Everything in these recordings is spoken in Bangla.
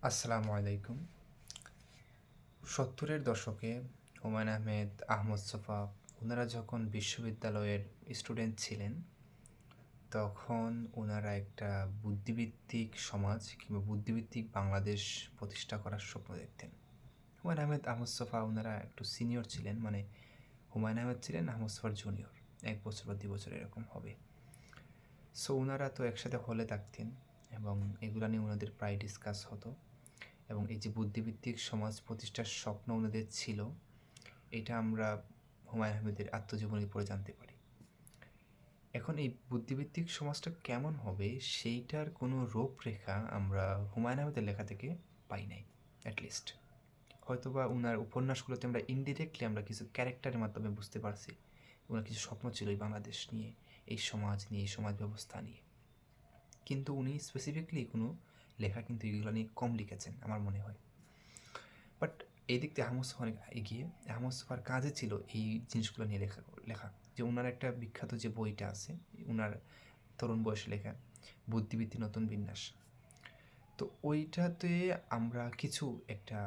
আসসালামু আলাইকুম। ৭০-এর দশকে হুমায়ূন আহমেদ, আহমদ ছফা ওনারা যখন বিশ্ববিদ্যালয়ের স্টুডেন্ট ছিলেন, তখন ওনারা একটা বুদ্ধিবৃত্তিক সমাজ কিংবা বুদ্ধিবৃত্তিক বাংলাদেশ প্রতিষ্ঠা করার স্বপ্ন দেখতেন। হুমায়ূন আহমেদ, আহমদ ছফা ওনারা একটু সিনিয়র ছিলেন, মানে হুমায়ূন আহমেদ ছিলেন আহমদ ছফার জুনিয়র। ১ বছর বা ২ বছর এরকম হবে। সো ওনারা তো একসাথে হলে থাকতেন এবং এগুলা নিয়ে ওনাদের প্রায় ডিসকাস হতো। এবং এই যে বুদ্ধিবৃত্তিক সমাজ প্রতিষ্ঠার স্বপ্ন ওনাদের ছিল, এটা আমরা হুমায়ূন আহমেদের আত্মজীবনী পড়ে জানতে পারি। এখন এই বুদ্ধিবৃত্তিক সমাজটা কেমন হবে সেইটার কোনো রূপরেখা আমরা হুমায়ূন আহমেদের লেখা থেকে পাই নাই, অ্যাটলিস্ট। হয়তোবা উনার উপন্যাসগুলোতে আমরা ইনডিরেক্টলি আমরা কিছু ক্যারেক্টারের মাধ্যমে বুঝতে পারছি উনার কিছু স্বপ্ন ছিল এই বাংলাদেশ নিয়ে, এই সমাজ নিয়ে, এই সমাজ ব্যবস্থা নিয়ে। কিন্তু উনি স্পেসিফিকলি কোনো লেখা কিন্তু এগুলো নিয়ে কম লিখেছেন আমার মনে হয়। বাট এই দিক দিয়ে আহমদ ছফা অনেক এগিয়ে। আহমদ ছফার কাজে ছিল এই জিনিসগুলো নিয়ে লেখা। যে উনার একটা বিখ্যাত যে বইটা আছে, উনার তরুণ বয়সে লেখা 'বুদ্ধিবৃত্তি নতুন বিন্যাস'। তো ওইটাতে আমরা কিছু একটা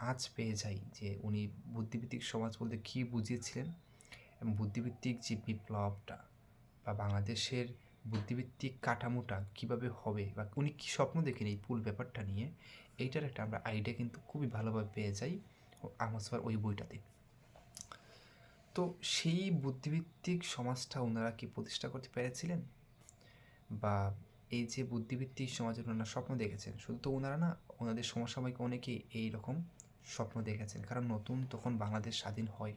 আঁচ পেয়ে যাই যে উনি বুদ্ধিবৃত্তিক সমাজ বলতে কী বুঝিয়েছিলেন এবং বুদ্ধিবৃত্তিক যে বিপ্লবটা বা বাংলাদেশের বুদ্ধিবৃত্তিক কাঠামোটা কীভাবে হবে বা উনি কী স্বপ্ন দেখেন এই পুরো ব্যাপারটা নিয়ে, এইটার একটা আমরা আইডিয়া কিন্তু খুবই ভালোভাবে পেয়ে যাই আহমদ ছফার ওই বইটাতে। তো সেই বুদ্ধিবৃত্তিক সমাজটা ওনারা কি প্রতিষ্ঠা করতে পেরেছিলেন? বা এই যে বুদ্ধিবৃত্তিক সমাজের ওনারা স্বপ্ন দেখেছেন, শুধু তো ওনারা না, ওনাদের সমসাময়িক অনেকেই এইরকম স্বপ্ন দেখেছেন। কারণ নতুন তখন বাংলাদেশ স্বাধীন হয়,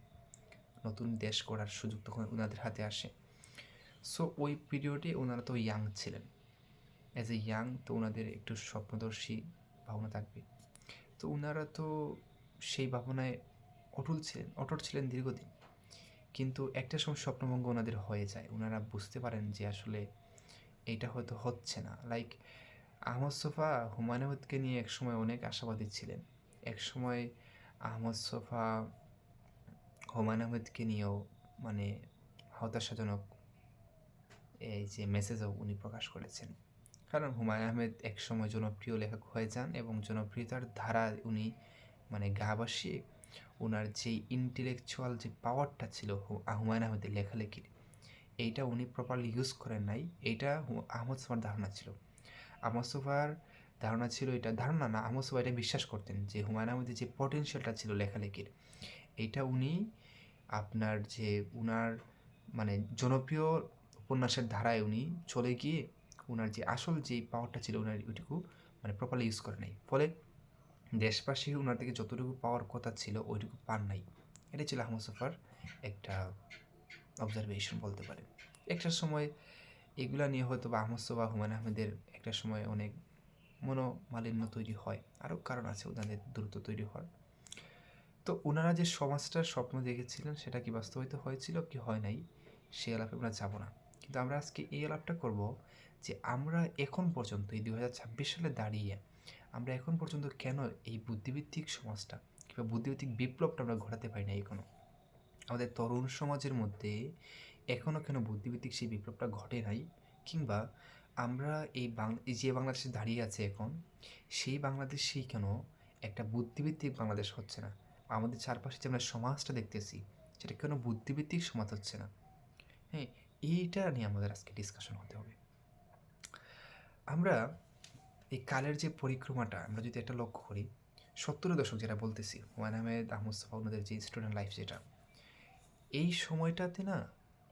নতুন দেশ গড়ার সুযোগ তখন ওনাদের হাতে আসে। সো ওই পিরিয়ডে ওনারা তো ইয়াং ছিলেন। অ্যাজ এ ইয়াং তো ওনাদের একটু স্বপ্নদর্শী ভাবনা থাকবে। তো ওনারা তো সেই ভাবনায় অটল ছিলেন দীর্ঘদিন। কিন্তু একটা সময় স্বপ্নভঙ্গ ওনাদের হয়ে যায়। ওনারা বুঝতে পারেন যে আসলে এইটা হয়তো হচ্ছে না। লাইক আহমদ ছফা হুমায়ূন আহমেদকে নিয়ে একসময় অনেক আশাবাদী ছিলেন। একসময় আহমদ ছফা হুমায়ূন আহমেদকে নিয়েও মানে হতাশাজনক এই যে মেসেজও উনি প্রকাশ করেছেন। কারণ হুমায়ূন আহমেদ একসময় জনপ্রিয় লেখক হয়ে যান এবং জনপ্রিয়তার ধারায় উনি মানে গা ভাসিয়ে ওনার যেই ইন্টেলেকচুয়াল যে পাওয়ারটা ছিল হুমায়ূন আহমেদের লেখালেখির, এইটা উনি প্রপারলি ইউজ করেন নাই। এইটা আহমদ ছফার ধারণা ছিল। আহমদ ছফার ধারণা ছিল, এটা ধারণা না, আহমদ ছফা এটা বিশ্বাস করতেন যে হুমায়ূন আহমেদের যে পটেনশিয়ালটা ছিল লেখালেখির, এইটা উনি আপনার যে উনার মানে জনপ্রিয় উপন্যাসের ধারায় উনি চলে গিয়ে উনার যে আসল যেই পাওয়ারটা ছিল উনার ওইটুকু মানে প্রপারলি ইউজ করে নাই। ফলে দেশবাসী উনার থেকে যতটুকু পাওয়ার কথা ছিল ওইটুকু পান নাই। এটাই ছিল আহমদ ছফার একটা অবজারভেশন বলতে পারেন। একটা সময় এগুলা নিয়ে হয়তো বা আহমদ ছফা হুমায়ূন আহমেদের একটা সময় অনেক মনোমালিন্য তৈরি হয়। আরও কারণ আছে ওনাদের দ্রুত তৈরি হওয়ার। তো ওনারা যে সমাজটার স্বপ্ন দেখেছিলেন সেটা কি বাস্তবায়িত হয়েছিল কি হয় নাই, সে আলাপে আমরা যাব না। কিন্তু আমরা আজকে এই আলাপটা করব যে আমরা এখন পর্যন্ত এই ২০২৬ সালে দাঁড়িয়ে আমরা এখন পর্যন্ত কেন এই বুদ্ধিবৃত্তিক সমাজটা কিংবা বুদ্ধিবৃত্তিক বিপ্লবটা আমরা ঘটাতে পারি না এখনও। আমাদের তরুণ সমাজের মধ্যে এখনও কেন বুদ্ধিবৃত্তিক সেই বিপ্লবটা ঘটে নাই, কিংবা আমরা এই যে বাংলাদেশে দাঁড়িয়ে আছে এখন, সেই বাংলাদেশেই কেন একটা বুদ্ধিবৃত্তিক বাংলাদেশ হচ্ছে না। আমাদের চারপাশে যে আমরা সমাজটা দেখতেছি সেটা কেন বুদ্ধিবৃত্তিক সমাজ হচ্ছে না। হ্যাঁ, এইটা নিয়ে আমাদের আজকে ডিসকাশন হতে হবে। আমরা এই কালের যে পরিক্রমাটা আমরা যদি একটা লক্ষ্য করি, ৭০-এর দশক যেটা বলতেছি, হুমায়ূন আহমেদ, আহমদ ছফা ওনাদের যে স্টুডেন্ট লাইফ যেটা, এই সময়টাতে না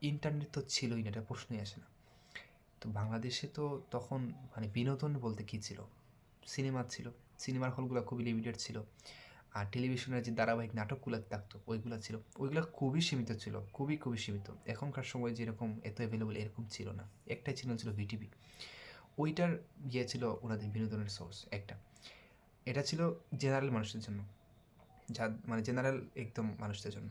ইন্টারনেট তো ছিলই না, এটা প্রশ্নই আসে না। তো বাংলাদেশে তো তখন মানে বিনোদন বলতে কী ছিল? সিনেমা ছিল। সিনেমার হলগুলো খুবই লিমিটেড ছিল। আর টেলিভিশনের যে ধারাবাহিক নাটকগুলো থাকতো ওইগুলা ছিল। ওইগুলা খুবই সীমিত ছিল। খুবই, খুবই সীমিত। এখনকার সময় যেরকম এত এভেলেবল এরকম ছিল না। একটাই চ্যানেল ছিল ভিটিভি। ওইটার ছিল ওনাদের বিনোদনের সোর্স একটা। এটা ছিল জেনারেল মানুষদের জন্য। মানে জেনারেল একদম মানুষদের জন্য।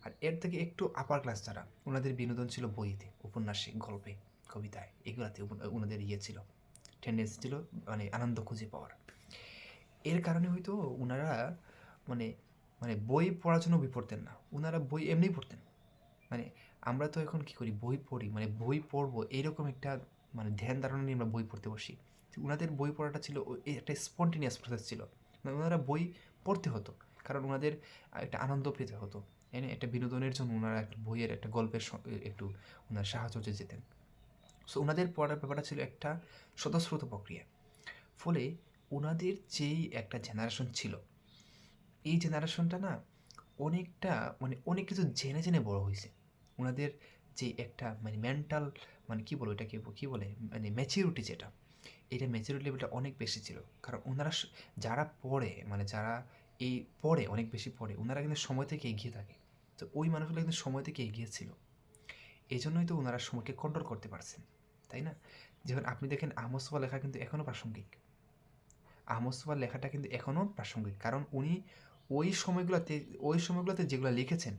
আর এর থেকে একটু আপার ক্লাস যারা, ওনাদের বিনোদন ছিল বইতে, উপন্যাসে, গল্পে, কবিতায়, এগুলাতে ওনাদের ছিল, টেন্ডেন্সি ছিল মানে আনন্দ খুঁজে পাওয়ার। এর কারণে হয়তো ওনারা মানে মানে বই পড়ার জন্য বই পড়তেন না। ওনারা বই এমনিই পড়তেন। মানে আমরা তো এখন কী করি, বই পড়ি মানে বই পড়বো এইরকম একটা মানে ধ্যান ধারণা নিয়ে আমরা বই পড়তে বসি। উনাদের বই পড়াটা ছিল একটা স্পন্টেনিয়াস প্রসেস ছিল। মানে ওনারা বই পড়তে হতো, কারণ ওনাদের একটা আনন্দ পেতে হতো, একটা বিনোদনের জন্য ওনারা একটা বইয়ের একটা গল্পের একটু ওনার সাহচর্যে যেতেন। সো ওনাদের পড়ার ব্যাপারটা ছিল একটা স্বতঃস্ফূর্ত প্রক্রিয়া। ফলে ওনাদের যেই একটা জেনারেশন ছিল, এই জেনারেশনটা না অনেকটা মানে অনেক কিছু জেনে জেনে বড় হয়েছে। ওনাদের যে একটা মানে মেন্টাল মানে কী বলবো এটাকে কী বলে মানে ম্যাচিউরিটি যেটা, এটা ম্যাচুরিটি লেভেলটা অনেক বেশি ছিল। কারণ ওনারা যারা পড়ে মানে যারা এই পড়ে অনেক বেশি পড়ে, ওনারা কিন্তু সময় থেকে এগিয়ে থাকে। তো ওই মানুষগুলো কিন্তু সময় থেকে এগিয়ে ছিল। এই জন্যই তো ওনারা সময়কে কন্ট্রোল করতে পারছেন, তাই না? যেমন আপনি দেখেন আহমদ সোফা লেখা কিন্তু এখনও প্রাসঙ্গিক। আহমদ সোফার লেখাটা কিন্তু এখনও প্রাসঙ্গিক, কারণ উনি ওই সময়গুলোতে যেগুলো লিখেছেন,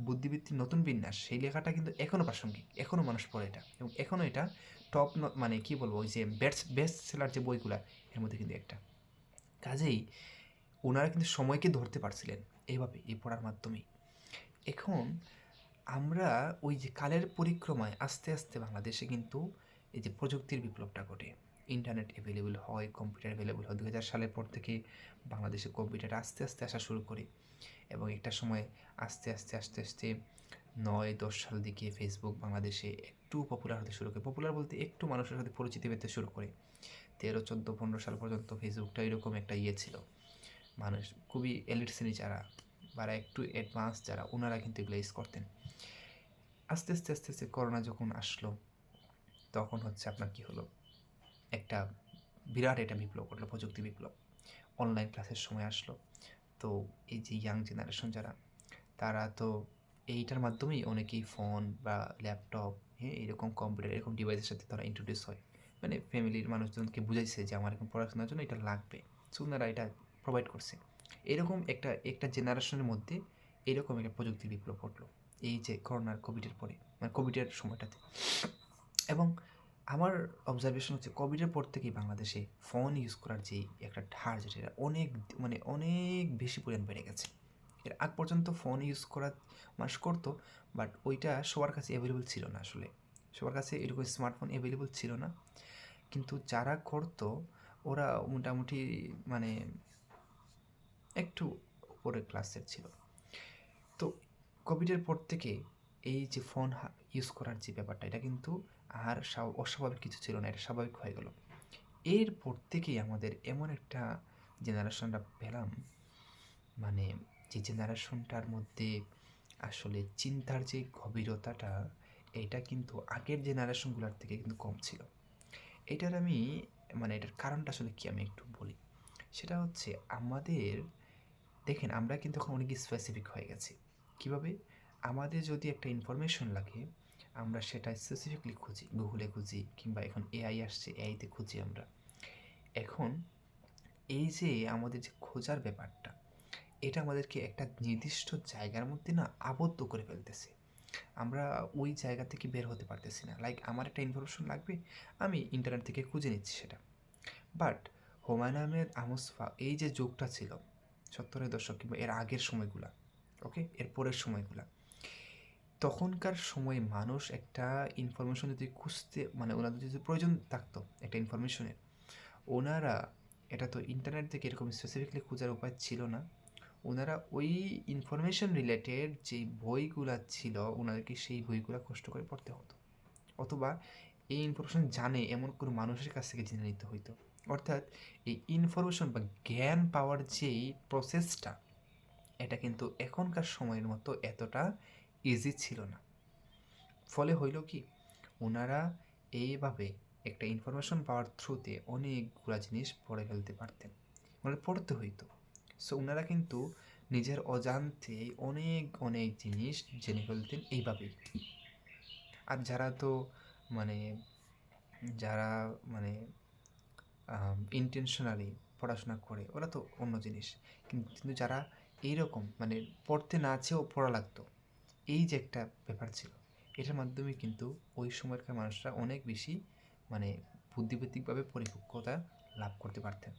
বুদ্ধিবৃত্তির নতুন বিন্যাস, সেই লেখাটা কিন্তু এখনও প্রাসঙ্গিক, এখনও মানুষ পড়ে এটা, এবং এখনও এটা টপ মানে কী বলবো ওই যে বেস্ট সেলার যে বইগুলা, এর মধ্যে কিন্তু একটা। কাজেই ওনারা কিন্তু সময়কে ধরতে পারছিলেন এইভাবে এই পড়ার মাধ্যমেই। এখন আমরা ওই যে কালের পরিক্রমায় আস্তে আস্তে বাংলাদেশে কিন্তু এই যে প্রযুক্তির বিপ্লবটা ঘটে, ইন্টারনেট অ্যাভেলেবল হয়, কম্পিউটার অ্যাভেলেবল হয়। 2000 সালের পর থেকে বাংলাদেশে কম্পিউটার আস্তে আস্তে আসা শুরু করে, এবং একটা সময় আস্তে আস্তে আস্তে আস্তে 9-10 সাল দিকে ফেসবুক বাংলাদেশে একটু পপুলার হতে শুরু করে। পপুলার বলতে একটু মানুষের সাথে পরিচিতি পেতে শুরু করে। 13, 14, 15 সাল পর্যন্ত ফেসবুকটা এরকম একটা ছিল, মানুষ খুবই এলিট শ্রেণী যারা বা একটু অ্যাডভান্স যারা, ওনারা কিন্তু এগুলো ইউজ করতেন। আস্তে আস্তে আস্তে আস্তে করোনা যখন আসলো, তখন হচ্ছে আপনার কী হলো, একটা বিরাট একটা বিপ্লব ঘটলো, প্রযুক্তি বিপ্লব। অনলাইন ক্লাসের সময় আসলো। তো এই যে ইয়াং জেনারেশন যারা, তারা তো এইটার মাধ্যমেই অনেকেই ফোন বা ল্যাপটপ, হ্যাঁ, এরকম কম্পিউটার এরকম ডিভাইসের সাথে তারা ইন্ট্রোডিউস হয়। মানে ফ্যামিলির মানুষজনকে বুঝাইছে যে আমার এখন পড়াশোনার জন্য এটা লাগবে, সো ওনারা এটা প্রোভাইড করছে। এরকম একটা একটা জেনারেশনের মধ্যে এরকম একটা প্রযুক্তি বিপ্লব ঘটলো এই যে করোনার কোভিডের পরে, মানে কোভিডের সময়টাতে। এবং আমার অবজারভেশন হচ্ছে কোভিডের পর থেকেই বাংলাদেশে ফোন ইউজ করার যেই একটা ধার, যেটা অনেক মানে অনেক বেশি পরিমাণ বেড়ে গেছে। এর আগ পর্যন্ত ফোন ইউজ করা মানুষ করতো, বাট ওইটা সবার কাছে অ্যাভেলেবল ছিল না। আসলে সবার কাছে এরকম স্মার্টফোন অ্যাভেলেবল ছিল না, কিন্তু যারা করতো ওরা মোটামুটি মানে একটু উপরের ক্লাসের ছিল। তো কোভিডের পর থেকে এই যে ফোন ইউজ করার যে ব্যাপারটা, এটা কিন্তু আর অস্বাভাবিক কিছু ছিল না, এটা স্বাভাবিক হয়ে গেল। এরপর থেকেই আমাদের এমন একটা জেনারেশনটা পেলাম, মানে যে জেনারেশনটার মধ্যে আসলে চিন্তার যে গভীরতাটা, এটা কিন্তু আগের জেনারেশনগুলোর থেকে কিন্তু কম ছিল। এটার আমি মানে এটার কারণটা আসলে কি আমি একটু বলি। সেটা হচ্ছে আমাদের দেখেন আমরা কিন্তু এখন অনেক স্পেসিফিক হয়ে গেছি। কীভাবে? আমাদের যদি একটা ইনফরমেশন লাগে, আমরা সেটা স্পেসিফিকলি খুঁজি, গুগলে খুঁজি, কিংবা এখন এআই আসছে, এআইতে খুঁজি আমরা। এখন এই যে আমাদের যে খোঁজার ব্যাপারটা, এটা আমাদেরকে একটা নির্দিষ্ট জায়গার মধ্যে না আবদ্ধ করে ফেলতেছে। আমরা ওই জায়গা থেকে বের হতে পারতেছি না। লাইক আমার একটা ইনফরমেশন লাগবে, আমি ইন্টারনেট থেকে খুঁজে নিচ্ছি সেটা। বাট হুমায়ূন আহমেদ, আহমদ ছফা এই যে যুগটা ছিল 70-এর দশক কিংবা এর আগের সময়গুলা, ওকে, এর পরের সময়গুলা, তখনকার সময়ে মানুষ একটা ইনফরমেশন যদি খুঁজতে মানে ওনাদের যদি প্রয়োজন থাকতো একটা ইনফরমেশনের, ওনারা এটা তো ইন্টারনেট থেকে এরকম স্পেসিফিকলি খোঁজার উপায় ছিল না। ওনারা ওই ইনফরমেশন রিলেটেড যেই বইগুলা ছিল, ওনাদেরকে সেই বইগুলা কষ্ট করে পড়তে হতো, অথবা এই ইনফরমেশন জানে এমন কোনো মানুষের কাছ থেকে জেনে নিতে হইতো। অর্থাৎ এই ইনফরমেশন বা জ্ঞান পাওয়ার যেই প্রসেসটা, এটা কিন্তু এখনকার সময়ের মতো এতটা ইজি ছিল না। ফলে হইল কি, ওনারা এইভাবে একটা ইনফরমেশন পাওয়ার থ্রুতে অনেকগুলা জিনিস পড়ে ফেলতে পারতেন, ওনারা পড়তে হইতো। সো ওনারা কিন্তু নিজের অজান্তে অনেক অনেক জিনিস জেনে ফেলতেন এইভাবেই। আর যারা তো মানে যারা মানে ইন্টেনশনালি পড়াশোনা করে, ওরা তো অন্য জিনিস। কিন্তু যারা এইরকম মানে পড়তে না চেয়েও পড়া লাগতো, এই যে একটা ব্যাপার ছিল, এটার মাধ্যমে কিন্তু ওই সময়কার মানুষরা অনেক বেশি মানে বুদ্ধিবৃত্তিকভাবে পরিপক্কতা লাভ করতে পারতেন।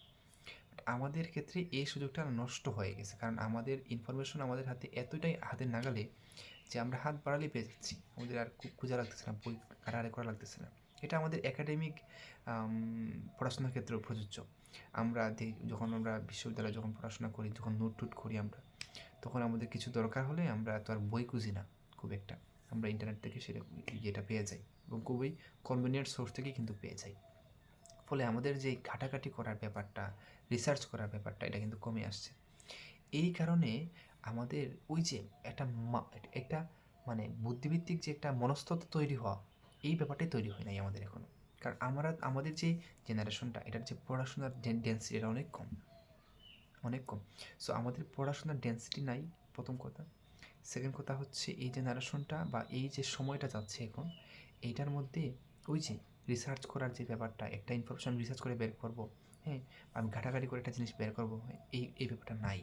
আমাদের ক্ষেত্রে এই সুযোগটা নষ্ট হয়ে গেছে, কারণ আমাদের ইনফরমেশন আমাদের হাতে এতটাই হাতের নাগালে যে আমরা হাত বাড়ালেই পেয়ে যাচ্ছি, আমাদের আর খোঁজা লাগতেছে না, বই কাটারে করা লাগতেছে না। এটা আমাদের একাডেমিক পড়াশোনার ক্ষেত্রেও প্রযোজ্য। আমরা যখন আমরা বিশ্ববিদ্যালয়ে যখন পড়াশোনা করি, যখন নোট টুট করি আমরা, তখন আমাদের কিছু দরকার হলে আমরা তো আর বই খুঁজি না খুব একটা, আমরা ইন্টারনেট থেকে সেটা ইয়েটা পেয়ে যাই এবং খুবই কনভিনিয়েন্ট সোর্স থেকেই কিন্তু পেয়ে যাই। ফলে আমাদের যে ঘাটাঘাটি করার ব্যাপারটা, রিসার্চ করার ব্যাপারটা, এটা কিন্তু কমে আসছে। এই কারণে আমাদের ওই যে একটা একটা মানে বুদ্ধিভিত্তিক যে একটা মনস্তত্ত্ব তৈরি হওয়া, এই ব্যাপারটাই তৈরি হয় নাই আমাদের এখনও। কারণ আমাদের যে জেনারেশনটা, এটার যে পড়াশোনার ডেন্সিটি এটা অনেক কম, অনেক কম। সো আমাদের পড়াশোনার ডেন্সিটি নাই, প্রথম কথা। সেকেন্ড কথা হচ্ছে এই জেনারেশনটা বা এই যে সময়টা যাচ্ছে এখন, এইটার মধ্যে ওই যে রিসার্চ করার যে ব্যাপারটা, একটা ইনফরমেশন রিসার্চ করে বের করব, হ্যাঁ, আমি ঘাটাঘাটি করে একটা জিনিস বের করবো, এই ব্যাপারটা নাই,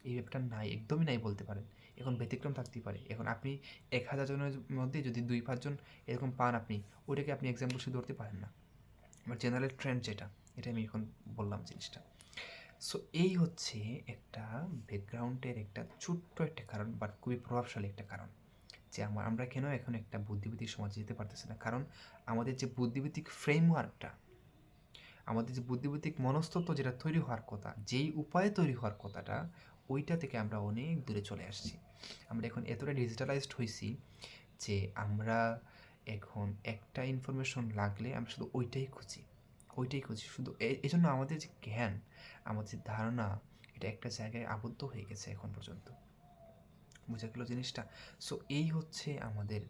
এই ব্যাপারটা নাই, একদমই নাই বলতে পারেন। এখন ব্যতিক্রম থাকতেই পারে। এখন আপনি 1000 জনের মধ্যে যদি 2-5 জন এরকম পান, আপনি ওইটাকে আপনি এক্সাম্পল হিসেবে ধরতে পারেন না। আমার জেনারেল ট্রেন্ড যেটা, এটা আমি এখন বললাম জিনিসটা। সো এই হচ্ছে একটা ব্যাকগ্রাউন্ডের একটা ছোট্ট একটা কারণ, বাট খুবই প্রভাবশালী একটা কারণ যে আমরা কেন এখন একটা বুদ্ধিবৃত্তিক সমাজে যেতে পারতেছি না। কারণ আমাদের যে বুদ্ধিবৃত্তিক ফ্রেমওয়ার্কটা, আমাদের যে বুদ্ধিবৃত্তিক মনস্তত্ত্ব যেটা তৈরি হওয়ার কথা, যেই উপায়ে তৈরি হওয়ার কথাটা, ওইটা থেকে আমরা অনেক দূরে চলে আসছি। আমরা এখন এতটা ডিজিটালাইজড হয়েছি যে আমরা এখন একটা ইনফরমেশন লাগলে আমরা শুধু ওইটাই খুঁজি, ওইটাই খুঁজি শুধু। এই জন্য আমাদের যে জ্ঞান, আমাদের যে ধারণা, এটা একটা জায়গায় আবদ্ধ হয়ে গেছে এখন পর্যন্ত। বোঝা গেল জিনিসটা? সো এই হচ্ছে আমাদের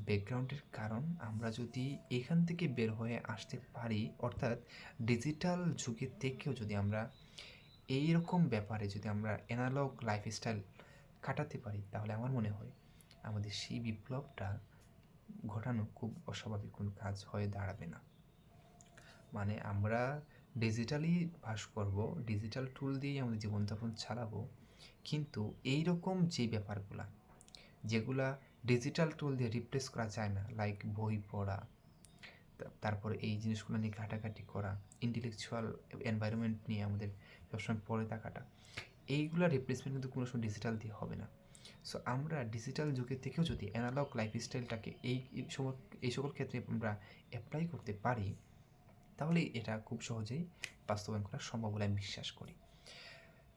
ব্যাকগ্রাউন্ডের কারণ। আমরা যদি এখান থেকে বের হয়ে আসতে পারি, অর্থাৎ ডিজিটাল যুগের থেকেও যদি আমরা এইরকম ব্যাপারে যদি আমরা অ্যানালগ লাইফস্টাইল কাটাতে পারি, তাহলে আমার মনে হয় আমাদের সেই বিপ্লবটা ঘটানো খুব অস্বাভাবিক কোনো কাজ হয়ে দাঁড়াবে না। মানে আমরা ডিজিটালি বাস করব, ডিজিটাল টুল দিয়েই আমাদের জীবনযাপন চালাবো, কিন্তু এইরকম যে ব্যাপারগুলা, যেগুলা ডিজিটাল টুল দিয়ে রিপ্লেস করা যায় না, লাইক বই পড়া, তারপরে এই জিনিসগুলো নিয়ে ঘাটাঘাটি করা, ইন্টেলেকচুয়াল এনভায়রনমেন্ট নিয়ে আমাদের সবসময় পড়ে থাকাটা, এইগুলা রিপ্লেসমেন্ট কিন্তু কোনো সময় ডিজিটাল দিয়ে হবে না। সো আমরা ডিজিটাল যুগের থেকেও যদি অ্যানালগ লাইফস্টাইলটাকে এই সকল ক্ষেত্রে আমরা অ্যাপ্লাই করতে পারি, তাহলে এটা খুব সহজেই বাস্তবায়ন করা সম্ভব বলে আমি বিশ্বাস করি।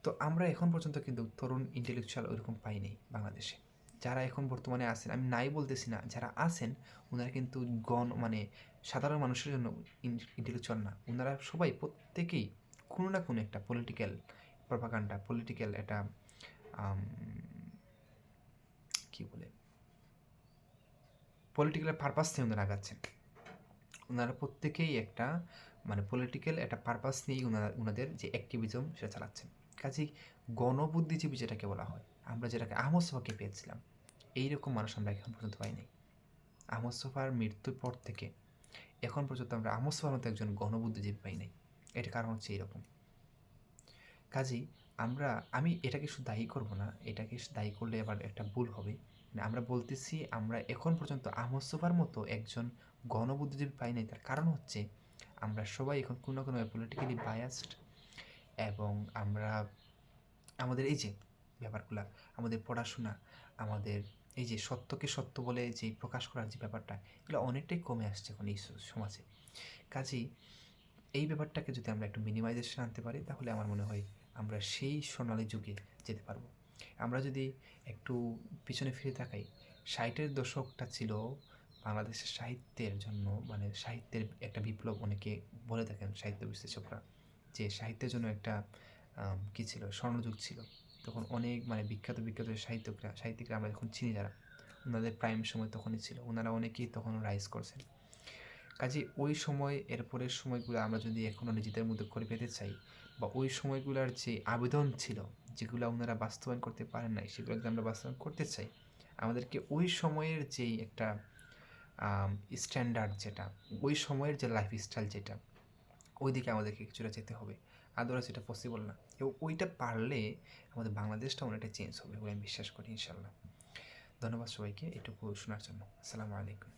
তো আমরা এখন পর্যন্ত কিন্তু তরুণ ইন্টেলেকচুয়াল ওইরকম পাইনি বাংলাদেশে। যারা এখন বর্তমানে আছেন, আমি নাই বলতেছি না, যারা আছেন ওনারা কিন্তু সাধারণ মানুষের জন্য ইন্টেলেকচুয়াল না। ওনারা সবাই প্রত্যেকেই কোনো না কোনো একটা পলিটিক্যাল প্রপাগান্ডা, পলিটিক্যাল একটা কী বলে, পলিটিক্যাল পারপাস নিয়ে ওনারা আগাচ্ছেন। ওনারা প্রত্যেকেই একটা পলিটিক্যাল একটা পারপাস নিয়েই ওনাদের যে অ্যাক্টিভিজম সেটা চালাচ্ছেন। কাজেই গণবুদ্ধিজীবী যেটাকে বলা হয়, আমরা যেটাকে আহমদ সোফাকে পেয়েছিলাম, এইরকম মানুষ আমরা এখন পর্যন্ত পাইনি। আহমদ সোফার মৃত্যুর পর থেকে এখন পর্যন্ত আমরা আহমদ সোফার মতো একজন গণবুদ্ধিজীবী পাই নাই। এটার কারণ হচ্ছে এইরকম। কাজেই আমি এটাকে শুধু দায়ী করব না, এটাকে দায়ী করলে আবার একটা ভুল হবে। আমরা বলতেছি আমরা এখন পর্যন্ত আহমদ সোফার মতো একজন গণবুদ্ধিজীবী পাই নাই। তার কারণ হচ্ছে আমরা সবাই এখন কোনো না কোনোভাবে পলিটিক্যালি বায়াসড, এবং আমরা আমাদের এই যে ব্যাপারগুলা, আমাদের পড়াশোনা, আমাদের এই যে সত্যকে সত্য বলে যে প্রকাশ করার যে ব্যাপারটা, এগুলো অনেকটাই কমে আসছে এখন এই সমাজে। কাজেই এই ব্যাপারটাকে যদি আমরা একটু মিনিমাইজেশন আনতে পারি, তাহলে আমার মনে হয় আমরা সেই সোনালী যুগে যেতে পারবো। আমরা যদি একটু পিছনে ফিরে তাকাই, 60-এর দশকটা ছিল বাংলাদেশের সাহিত্যের জন্য, সাহিত্যের একটা বিপ্লব অনেকে বলে থাকেন সাহিত্য বিশ্লেষকরা, যে সাহিত্যের জন্য একটা কী ছিল, স্বর্ণযুগ ছিল। তখন অনেক বিখ্যাত বিখ্যাত সাহিত্যিকরা আমরা এখন চিনি যারা, ওনাদের প্রাইম সময় তখনই ছিল, ওনারা অনেকেই তখন রাইজ করছেন। কাজে ওই সময় এরপরের সময়গুলো আমরা যদি এখনও নিজেদের মধ্যে করে পেতে চাই, বা ওই সময়গুলোর যে আবেদন ছিল যেগুলো ওনারা বাস্তবায়ন করতে পারেন নাই, সেগুলো যদি আমরা বাস্তবায়ন করতে চাই, আমাদেরকে ওই সময়ের যেই একটা স্ট্যান্ডার্ড যেটা, ওই সময়ের যে লাইফস্টাইল যেটা, ওই দিকে আমাদেরকে কিছুটা যেতে হবে। আদারওয়াইজ এটা পসিবল না। এবং ওইটা পারলে আমাদের বাংলাদেশটা অনেকটা চেঞ্জ হবে বলে আমি বিশ্বাস করি ইনশাল্লাহ। ধন্যবাদ সবাইকে এটুকু শোনার জন্য। আসসালামু আলাইকুম।